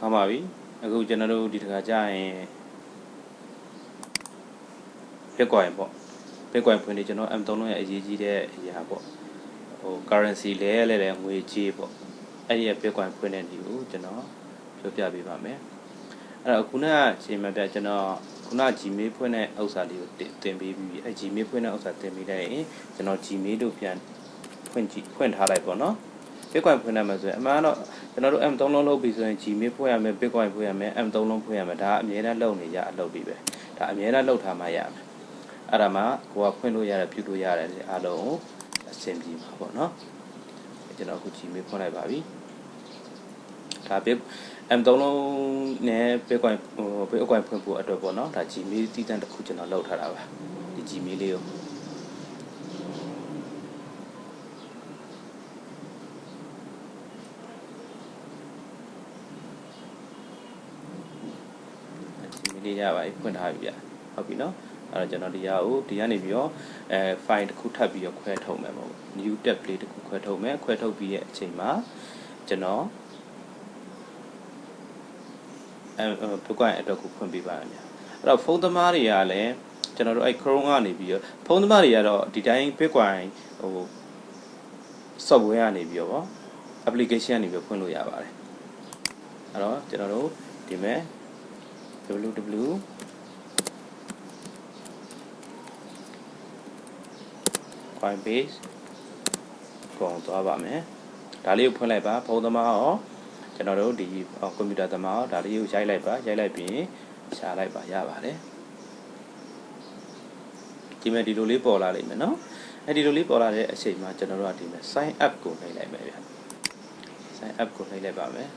ကောင်းပါပြီအခုကျွန်တော်တို့ဒီတခါကြာရင် Bitcoin ပေါ့ Bitcoin ဖွင့်နေကျွန်တော် M3 လုံးရဲ့အရေးကြီးတဲ့အရာပေါ့ဟို currency လဲငွေကြေးပေါ့အဲ့ဒီ Bitcoin ဖွင့်တဲ့ဒီကိုကျွန်တော်ပြောပြပေးပါမယ်အဲ့တော့ခုနကချိန်မှပြကျွန်တော်ခုန Gmail ဖွင့်တဲ့ဥစ္စာလေးကိုတင်ပေးပြီးအဲ့ Gmail ဖွင့်တဲ့ဥစ္စာတင်ပေးလိုက်ရင်ကျွန်တော် Gmail တို့ပြန်ဖွင့်ထားလိုက်ပေါ့နော်Bitcoin ဖွင့်ရမယ်ဆိုရင်အမှန်တော့ကျွန်တော်တို့ M3 လုံးလုပ်ပြီးဆိုရင် Gmail ဖွင့်ရမယ် Bitcoin ဖွင့်ရမယ် M3 လုံးဖွင့်ရမယ်ဒါအမြဲတမ်းလုပ်နေကြအလုပ်တွေပဲဒါအမြဲတမ်းလုပ်ထားမှရမယ်အဲ့ဒါမှကိုကဖွင့်လို့ရတယ်ပြုလို့ရတယ်အားလုံးအဆင်ပြေမှာပေါ့နော်ကျွန်တော်အခု Gmail ဖွင့်လိုက်ပါပြီဒါ M3 လုံးနဲ့ Bitcoin ဖွင့်ဖို့အတွက်ပေါ့နော်ဒါ Gmail တည်တံ့တစ်ခုကျွန်တော်လုပ်ထားတာပါဒီ Gmail လေးကိုလေးရပါပြီဖွင့်ထားပြီဗျဟုတ်ပြီနော်အဲ့တော့ကျွန်တော်ဒီကနေပြီးတော့file တစ်ခုထပ်ပြီးတော့ခွဲထုတ်မယ်ပေါ့ new tab လေးတစ်ခုခွဲထုတ်မယ်ခွဲထုတ်ပြီးရဲ့အချိန်မှာကျွန်တော်Bitcoin အတွက်ကိုဖွင့်ပေးပါမယ်အဲ့တော့ဖုန်းသမားတွေကလည်းကျွန်တော်တို့အဲ့ Chrome ကနေပြီးတော့ဖုန်းသမားတွေကတော့ဒီတိုင်း Bitcoin ဟို software ကနေပြီးတော့ application ကနေပြီးဖွင့်လို့ရပါတယ်အဲ့တော့ကျွန်တော်တို့ဒီမဲ့ www Coinbase ကိုသွားပါမယ်ဒါလေးကိုဖွင့်လိုက်ပါဖုန်းသမားရောကျွန်တော်တို့ဒီကွန်ပျူတာသမားရောဒါလေးကိုရိုက်လိုက်ပါရိုက်လိုက်ပြီးရှာလိုက်ပါရပါတယ်ဒီမဲ့ဒီလိုလေးပေါ်လာလိမ့်မယ်နော်အဲဒီလိုလေးပေါ်လာတဲ့အချိန်မှာကျွန်တော်တို့ကဒီမဲ့ sign up ကိုနှိပ်လိုက်မယ်ဗျ sign up ကိုနှိပ်လိုက်ပါမယ်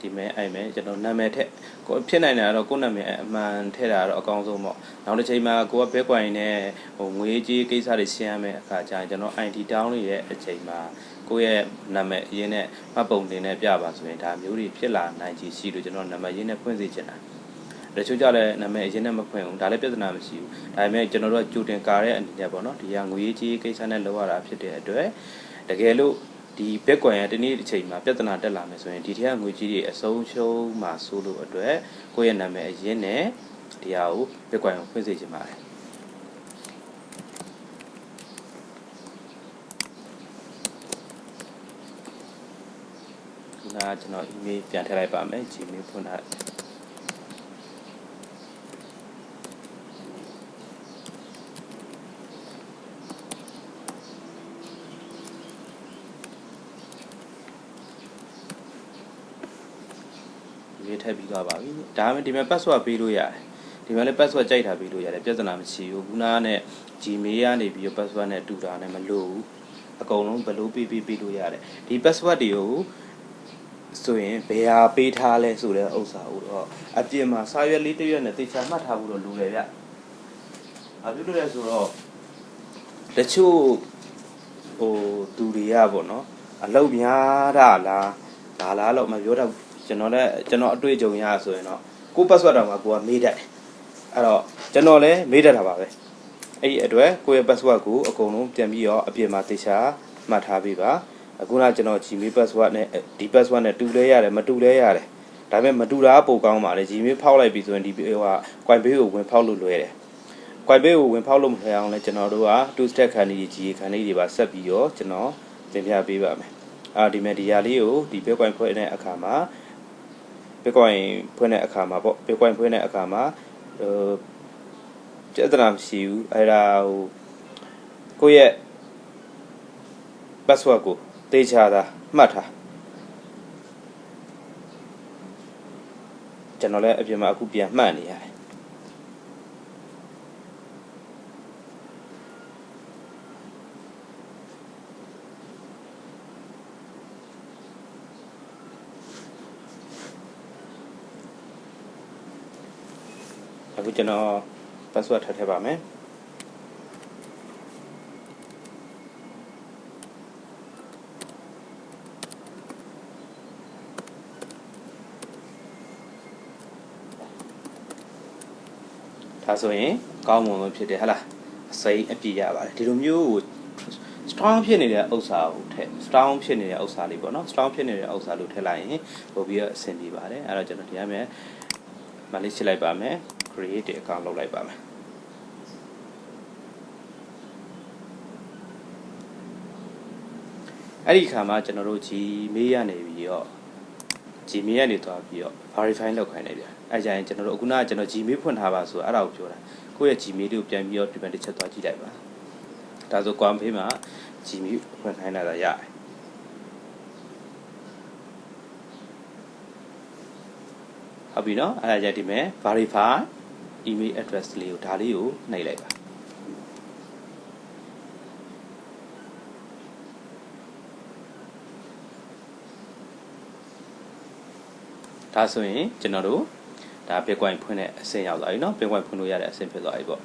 ဒီမဲ့အဲ့မဲ့ကျွန်တော်နာမည်ထက်ကိုဖြစ်နိုင်တာတော့ကိုနာမည်အမှန်ထည့်တာတော့အကောင်းဆုံးပေါ့နောက်တစ်ချိန်မှာကိုက Bitcoin နဲ့ဟိုငွေကြေးကိစ္စတွေရှင်းရမယ်အခါကျရင်ကျွန်တော် ID down လေးရဲ့အချိန်မှာကိုရဲ့နာမည်အရင်နဲ့မှတ်ပုံတင်နဲ့ပြပါဆိုရင်ဒါမျိုးတွေဖြစ်လာနိုင်ချေရှိလို့ကျွန်တော်နာမည်ရင်းနဲ့ဖွင့်စေချင်တာတချို့ကြလည်းနာမည်အရင်နဲ့မဖွင့်ဘူးဒါလည်းပြဿနာမရှိဘူးဒါပေမဲ့ကျွန်တော်တို့ကကြိုတင်ကာတဲ့အနေနဲ့ပေါ့နော်ဒီကငွေကြေးကိစ္စနဲ့လောက်ရတာဖြစ်တဲ့အတွက်တကယ်လို့ဒီ Bitcoin ရဲ့တနေ့တစ်ချိန်မှာပြဿနာတက်လာမယ်ဆိုရင်ဒီထက်ကငွေကြေးတွေအဆုံးရှုံးမှာဆိုလို့အတွက်ကိုယ့်ရဲ့နာမည်အရင်းနဲ့ဒီဟာကို Bitcoin ကိုဖွင့်စေချင်ပါတယ်ခုနကကျွန်တော် email ပြန်ထည့်လိုက်ပါမယ် Gmail ဖွင့်ထားရေးထည့်ပြီးသွားပါပြီဒါမှဒီမဲ့ password ပေးလို့ရတယ်ဒီမဲ့လည်း password ကြိုက်တာပေးလို့ရတယ်ပြဿနာမရှိဘူးခုနကနဲ့ Gmail ကနေပြီးတော့ password နဲ့တူတာနဲ့မလို့ဘူးအကုန်လုံးဘယ်လိုပေးလို့ရတယ်ဒီ password တွေကိုဆိုရင်ဘယ်ဟာပေးထားလဲဆိုတဲ့ဥစ္စာကိုတော့အပြင်မှာစာရွက်လေးတစ်ရွက်နဲ့သေချာမှတ်ထားဖို့တော့လိုတယ်ဗျဘာဖြစ်လို့လဲဆိုတော့တချို့ဟိုသူတွေကပေါ့နော်အလုပ်များတာလားဒါလားတော့မပြောတော့ကျွန်တော်အတွေ့အကြုံရဆိုရင်တော့ကို password တော့မှာကိုကမေးတတ်တယ်အဲ့တော့ကျွန်တော်လည်းမေးတတ်တာပါပဲအဲ့ဒီအတွက်ကိုရဲ့ password ကိုအကုန်လုံးပြန်ပြီးတော့အပြင်မှာသေချာမှတ်ထားပေးပါအခုနကျွန်တော် Gmail password နဲ့ဒီ password နဲ့တူလဲရတယ်မတူလဲရတယ်ဒါပေမဲ့မတူတာပိုကောင်းပါလေ Gmail ဖောက်လိုက်ပြီဆိုရင်ဒီဟိုက Coinbase ကိုဝင်ဖောက်လို့လွယ်တယ် Coinbase ကိုဝင်ဖောက်လို့မလွယ်အောင်လဲကျွန်တော်တို့က two step ခန်းကြီးခန်းလေးတွေပါဆက်ပြီးတော့ကျွန်တော်သင်ပြပေးပါမယ်ဒီမဲ့ဒီဟာလေးကိုဒီ Bitcoin ဖွင့်တဲ့အခါမှာ Bitcoin ဖွင့်တဲ့အခါမှာပေါ့ Bitcoin ဖွင့်တဲ့အခါမှာပြဿနာမရှိဘူးအဲ့ဒါဟိုကိုယ့်ရဲ့ password ကိုသေချာတာမှတ်ထားကျွန်တော်လည်းအပြင်မှာအခုပြန်မှတ်နေရတယ်အခုကျွန်တော် password ထည့်ပါမယ်ဒါဆိုရင်ကောင်းမွန်လို့ဖြစ်တယ်ဟဟလားအစိမ်းအပြည့်ရပါတယ်ဒီလိုမျိုးကို strong ဖြစ်နေတဲ့ဥစ္စာကိုထည့် strong ဖြစ်နေတဲ့ဥစ္စာလေးပေါ့နော် strong ဖြစ်နေတဲ့ဥစ္စာလို့ထည့်လိုက်ရင်ပို့ပြီးတော့အဆင်ပြေပါတယ်အဲ့တော့ကျွန်တော်ဒီရမယ်မလေးချစ်လိုက်ပါမယ် create account လုပ်လိုက်ပါမယ်အဲ့ဒီခါမှာကျွန်တော်တို့ Gmail ရနေပြီးတော့ Gmail ကနေသွားပြီးတော့ verify လုပ်ခိုင်းလိုက်ဗျအဲ့ကြရင်ကျွန်တော်တို့အခုနကကျွန်တော် Gmail ဖွင့်ထားပါဆိုအဲ့ဒါကိုပြောတာကိုယ့်ရဲ့ Gmail တွေကိုပြန်ပြီးတော့ဒီဘက်တစ်ချက်သွားကြည့်လိုက်ပါဒါဆို Quanpay မှာ Gmail ဖွင့်ခိုင်းလာတာရတယ်ဟုတ်ပြီနော်အဲ့ဒါကြဒီမဲ့ verify email address လေးကိုဒါလေးကိုနှိပ်လိုက်ပါဒါဆိုရင်ကျွန်တော်တို့ဒါ Bitcoin ဖွင့်တဲ့အဆင့်ရောက်သွားပြီเนาะ Bitcoin ဖွင့်လို့ရတဲ့အဆင့်ဖြစ်သွားပြီပေါ့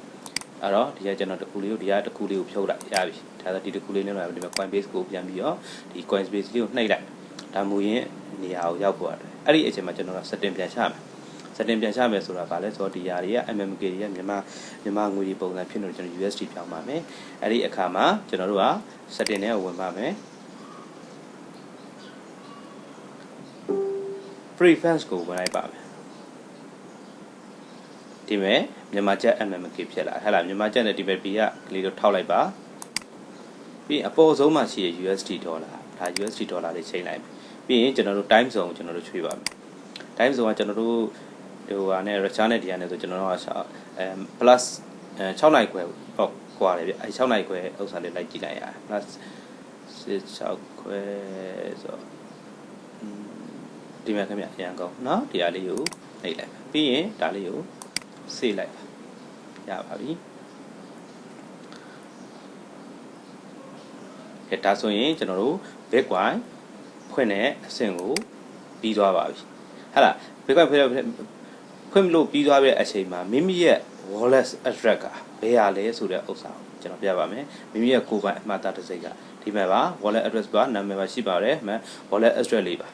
အဲ့တော့ဒီကကျွန်တော်တခုလေးကိုဒီကတခုလေးကိုဖြုတ်လိုက်ရပြီဒါဆိုဒီတခုလေးနဲ့တော့ဒီမှာ Coinbase ကိုပြန်ပြီးတော့ဒီ Coinbase လေးကိုနှိပ်လိုက်ဒါမူရင်းနေရာကိုရောက်ပေါ်တယ်အဲ့ဒီအချိန်မှာကျွန်တော်တို့ setting ပြန်ချမယ် setting ပြန်ချမယ်ဆိုတာဗာလဲဆိုတော့ဒီຢာတွေက MMK တွေကမြန်မာငွေတွေပုံစံဖြစ်နေတော့ကျွန်တော် USD ပြောင်းပါမယ်အဲ့ဒီအခါမှာကျွန်တော်တို့က setting နဲ့ဝင်ပါမယ် free funds ကိုဝင်လိုက်ပါမယ်ဒီမဲ့မြန်မာကျပ် MMK ဖြစ်လာဟဲ့လားမြန်မာကျပ်နဲ့ဒီဘက် B ကလေးတော့ထောက်လိုက်ပါပြီးအပေါ်ဆုံးမှာရှိရ USD ဒေါ်လာဒါ USD ဒေါ်လာလေးချိန်လိုက်ပြီးရင်ကျွန်တော်တို့ time zone ကိုကျွန်တော်တို့ချွေးပါမယ် time zone ကကျွန်တော်တို့ဟိုဟာနဲ့ Russia နဲ့ဒီဟာနဲ့ဆိုကျွန်တော်တို့ကplus 6နိုင်ခွဲပေါ့ကွာတယ်ဗျအဲ6နိုင်ခွဲဥစ္စာလေးလိုက်ကြည့်လိုက်ရ plus 6ခွဲဆိုဒီမှာခင်ဗျအရင်ကောเนาะဒီဟာလေးကိုနှိပ်လိုက်ပြီးရင်ဒါလေးကိုဆေးလိုက်ရပါပြီကဲဒါဆိုရင်ကျွန်တော်တို့ Bitcoin ဖွင့်တဲ့အဆင့်ကိုပြီးသွားပါပြီဟာလား Bitcoin ဖွင့်လို့ပြီးသွားတဲ့အချိန်မှာမိမိရဲ့ wallet address ကဘယ်ဟာလဲဆိုတဲ့ဥစ္စာကိုကျွန်တော်ပြပါမယ်မိမိရဲ့ကိုယ်ပိုင်အမှားတစ်စိတ်ကဒီမှာပါ wallet address ပါနာမည်ပါရှိပါတယ်မှ wallet address လေးပါ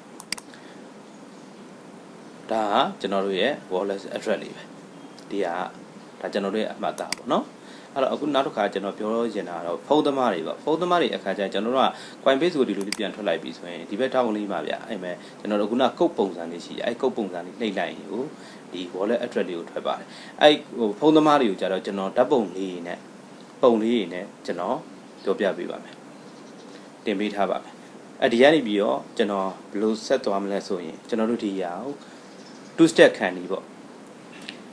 ဒါကကျွန်တော်တို့ရဲ့ wallet address လေးပဲဒီကဒါကျွန်တော်တို့ရဲ့အမှတ်အသားပေါ့နော်အဲ့တော့အခုနောက်တစ်ခါကျွန်တော်ပြောချင်တာတော့ဖုန်းသမားတွေပေါ့ဖုန်းသမားတွေအခါကျရင်ကျွန်တော်တို့က Coinbase ကိုဒီလိုလေးပြန်ထွက်လိုက်ပြီဆိုရင်ဒီဘက်ထောက်လေးပါဗျအဲ့မဲ့ကျွန်တော်တို့ခုနကုတ်ပုံစံလေးရှိတယ်အဲ့ကုတ်ပုံစံလေးနှိပ်လိုက်ရင်ကိုဒီ wallet address လေးကိုထွက်ပါတယ်အဲ့ဟိုဖုန်းသမားတွေကိုကြတော့ကျွန်တော်ဓာတ်ပုံလေးနဲ့ပုံလေးနဲ့ကျွန်တော်ပြောပြပေးပါမယ်တင်ပေးထားပါမယ်အဲ့ဒီကနေပြီးတော့ကျွန်တော်ဘယ်လိုဆက်သွားမလဲဆိုရင်ကျွန်တော်တို့ဒီရာကို two step ခံနေပေါ့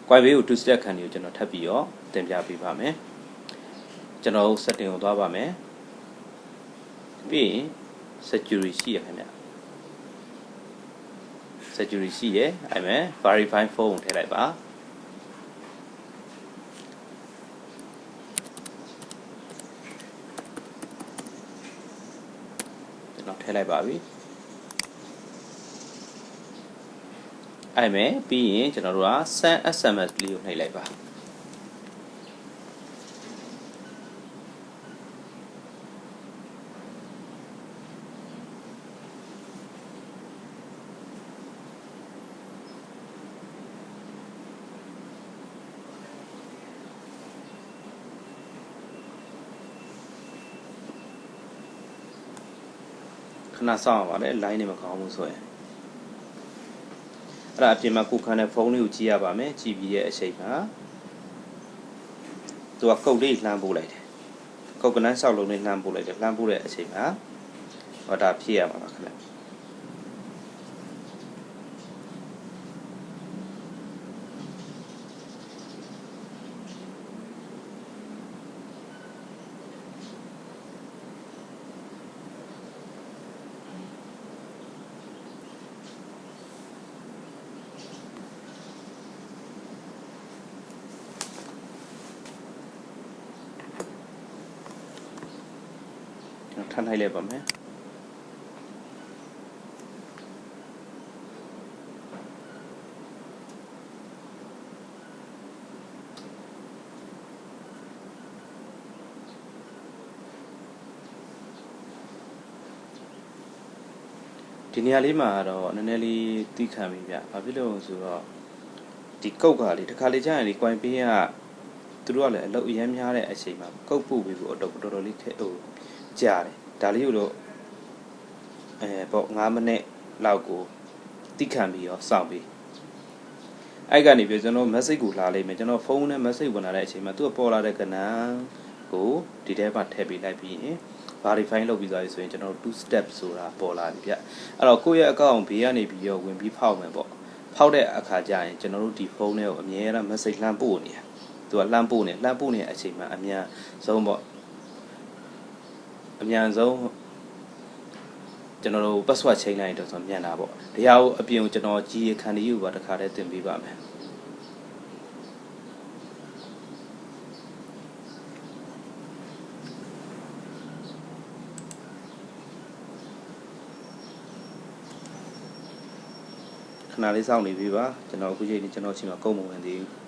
Coinbase ကို two step ခံနေကိုကျွန်တော်ထပ်ပြီးတော့တင်ပြပေးပါမယ်ကျွန်တော် setting ကိုသွားပါမယ်ပြီးရင် security ရှိရခင်ဗျ security ရှိရအဲ့မဲ့ verify phone ထည့်လိုက်ပါကျွန်တော်ထည့်လိုက်ပါပြီအဲ့မဲ့ပြီးရင်ကျွန်တော်တို့က send SMS လေးကိုနှိပ်လိုက်ပါခဏစောင့်ရပါလေ line နဲ့မကောင်းဘူးဆိုရင်အဲ့ဒါအပြင်မှာကိုခံတဲ့ဖုန်းလေးကိုကြည့်ရပါမယ်ကြည့်ပြီးရဲ့အချိန်မှာသူကကုတ်လေးလှမ်းပို့လိုက်တယ်ကုတ်ကနန်းဆောက်လုံးလေးလှမ်းပို့လိုက်တယ်လှမ်းပို့တဲ့အချိန်မှာဟောဒါဖြည့်ရမှာပါခင်ဗျထပ်လိုက်လိုက်ပါမယ်ဒီနေရာလေးမှာတော့နည်းနည်းလေးသိခံပြီဗျဘာဖြစ်လို့ဆိုတော့ဒီကုတ်ကလေတစ်ခါလေကြာရင်ဒီ coin pay ကသူတို့ကလည်းအလုပ်အများများတဲ့အချိန်မှာကုတ်ပို့ပြီးဖို့တော့တော်တော်လေးခက်ဟို ကြာတယ်ဒါလေးကိုတော့ပေါ့9မိနစ်လောက်ကိုတိခံပြီးတော့စောင့်ပြီးအဲ့ကနေပြီးကျွန်တော် message ကိုလာလိုက်မယ်ကျွန်တော်ဖုန်းနဲ့ message ဝင်လာတဲ့အချိန်မှာသူကပေါ်လာတဲ့ကဏ္ဍကိုဒီထဲမှာထည့်ပေးလိုက်ပြီးရင် verify လုပ်ပြီးသွားပြီဆိုရင်ကျွန်တော်2 step ဆိုတာပေါ်လာပြီဗျအဲ့တော့ကိုယ့်ရဲ့ account ဘေးကနေပြီးတော့ဝင်ပြီးဖောက်မယ်ပေါ့ဖောက်တဲ့အခါကျရင်ကျွန်တော်တို့ဒီဖုန်းထဲကိုအမြဲတမ်း message လှမ်းပို့နေတယ်သူကလှမ်းပို့နေတဲ့အချိန်မှာအမြန်ဆုံးပေါ့အမြန်ဆုံးကျွန်တော်တို့ password ချိန်လိုက်တော့ဆိုမြန်တာပေါ့ဒီဟာကိုအပြင်ကိုကျွန်တော်ကြီးခန္ဒီယူပါတစ်ခါတည်းသင်ပေးပါမယ်ခဏလေးစောင့်နေပြီပါကျွန်တော်အခုချိန်นี้ကျွန်တော်ချိန်မှာကုန်မဝင်သေးဘူး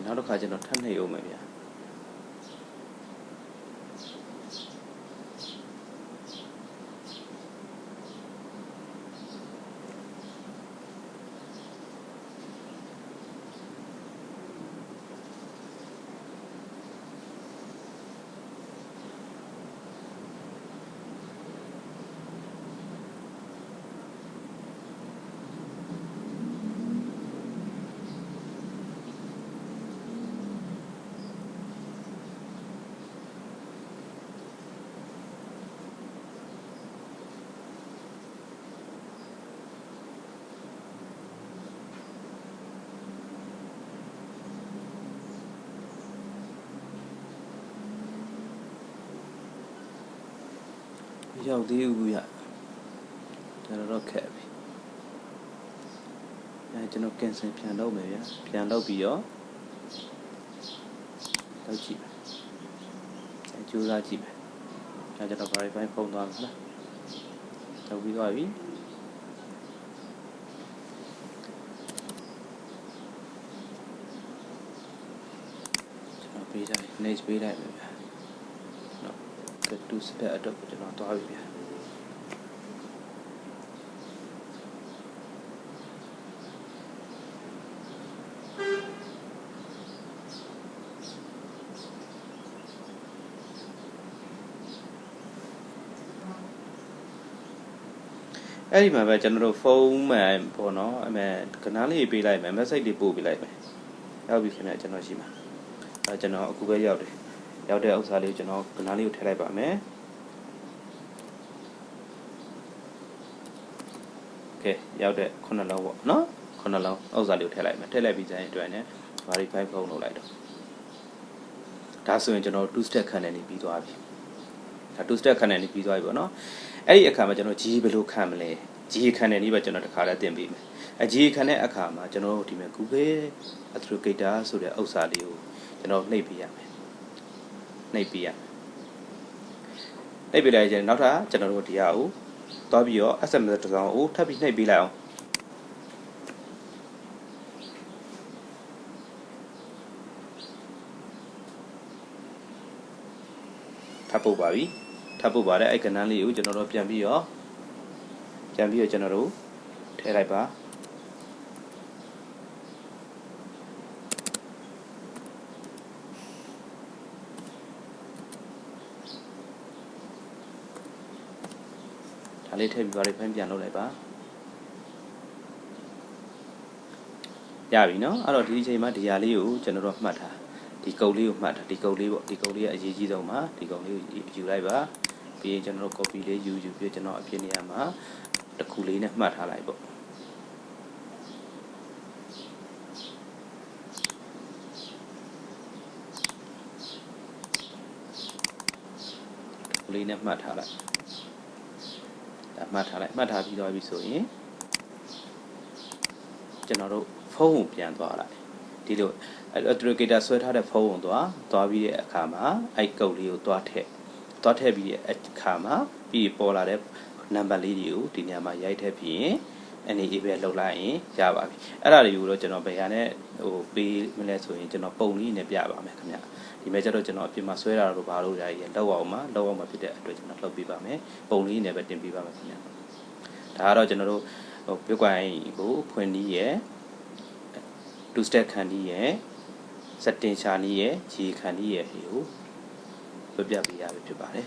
နောက်တစ်ခါကျွန်တော်ထပ်နှိပ်အောင်မယ်ဗျာရောက်သေးဘူးဗျကျွန်တော်တော့ခက်ပြီကျွန်တော် cancel ပြန်လုပ်မယ်ဗျာပြန်လုပ်ပြီးတော့လုပ်ကြည့်မယ်ကြိုးစားကြည့်မယ်ကျွန်တော် verify ဖုန်းသွားမယ်နော်လုပ်ပြီးသွားပြီကျွန်တော်ပေးလိုက် next ပေးလိုက်မယ်ဗျာ2 step အတွက်ကျွန်တော်သွားပြီဗျာအဲ့ဒီမှာပဲကျွန်တော်တို့ဖုန်းမှန်ပေါ့နော်အမေကဏ္ဍလေးပေးလိုက်မယ် message လေးပို့ပေးလိုက်မယ်ရောက်ပြီခင်ဗျကျွန်တော်ရှိမှာကျွန်တော်အခုပဲရောက်တယ်ရောက်တဲ့ဥစ္စာလေးကိုကျွန်တော်ကဏ္ဍလေးကိုထည့်လိုက်ပါမယ်โอเคရောက်တဲ့ခုနှစ်လုံးပေါ့နော်ခုနှစ်လုံးဥစ္စာလေးကိုထည့်လိုက်မယ်ထည့်လိုက်ပြီးကြရင်အတွက်နဲ့ verify ဖုန်းလုပ်လိုက်တော့ဒါဆိုရင်ကျွန်တော်2 step ခံနေနေပြီးသွားပြီဒါ2 step ခံနေနေပြီးသွားပြီပေါ့နော်အဲ့ဒီအခါမှာကျွန်တော်ကြီးဘယ်လိုခံမလဲကြီးခံနေနေပဲကျွန်တော်တစ်ခါလည်းသင်ပေးမယ်ကြီးခံတဲ့အခါမှာကျွန်တော်ဒီမဲ့ Google Authenticator ဆိုတဲ့ဥစ္စာလေးကိုကျွန်တော်နှိပ်ပေးရမယ်နှိပ်ပေးရနှိပ်ပေးလိုက်ရင်နောက်ထပ်ကျွန်တော်တို့ဒီဟာကိုသွားပြီးတော့ SMS တစ်စောင်ကိုထပ်ပြီးနှိပ်ပေးလိုက်အောင်ထပ်ပို့ပါပြီထပ်ပို့ပါတယ်အဲ့ကဏ္ဍလေးကိုကျွန်တော်တို့ပြန်ပြီးတော့ကျွန်တော်တို့ထည့်လိုက်ပါဒါလေးထည့်ပြီး verify ပြန်လုပ်လိုက်ပါ ရပြီနော်အဲ့တော့ဒီအချိန်မှာဒီဟာလေးကိုကျွန်တော်တို့မှတ်ထားဒီကုတ်လေးကိုမှတ်ထားဒီကုတ်လေးပေါ့ဒီကုတ်လေးကအရေးကြီးဆုံးပါဒီကုတ်လေးကိုယူလိုက်ပါပြီးရင်ကျွန်တော်တို့ copy လေးယူပြီးကျွန်တော်အဖြစ်နေရာမှာတစ်ခုလေးနဲ့မှတ်ထားလိုက်ပေါ့လေးနဲ့မှတ်ထားလိုက်ဒါမှတ်ထားပြီးတော့ပြီဆိုရင်ကျွန်တော်တို့ဖုန်းကိုပြန်သွားလိုက်ဒီလို authenticator ဆွဲထားတဲ့ဖုန်းကိုသွားပြီးတဲ့အခါမှာအဲ့ကုတ်လေးကိုသွားထည့်ပြီးတဲ့အခါမှာပြီးပေါ်လာတဲ့နံပါတ်လေးတွေကိုဒီနေရာမှာရိုက်ထည့်ပြီးရင်enable လုပ်လိုက်ရင်ရပါပြီအဲ့ဒါတွေကိုတော့ကျွန်တော်ဘယ်ဟာနဲ့ပေးမလဲဆိုရင်ကျွန်တော်ပုံလေးနဲ့ပြပါမယ်ခင်ဗျဒီမဲ့ကျတော့ကျွန်တော်အပြင်မှာဆွဲတာတော့ဘာလို့ရရင်လောက်အောင်မှာဖြစ်တဲ့အတွက်ကျွန်တော်လုပ်ပေးပါမယ်ပုံလေးနဲ့ပဲတင်ပေးပါမယ်ခင်ဗျဒါကတော့ကျွန်တော်တို့ပြုတ်ကွိုင်းကိုဖွင့်နည်းရယ် two step ခံနည်းရယ် setting ရှာနည်းရယ်ခြေခံနည်းရယ်ဟိကိုပြပြပေးရပြီဖြစ်ပါတယ်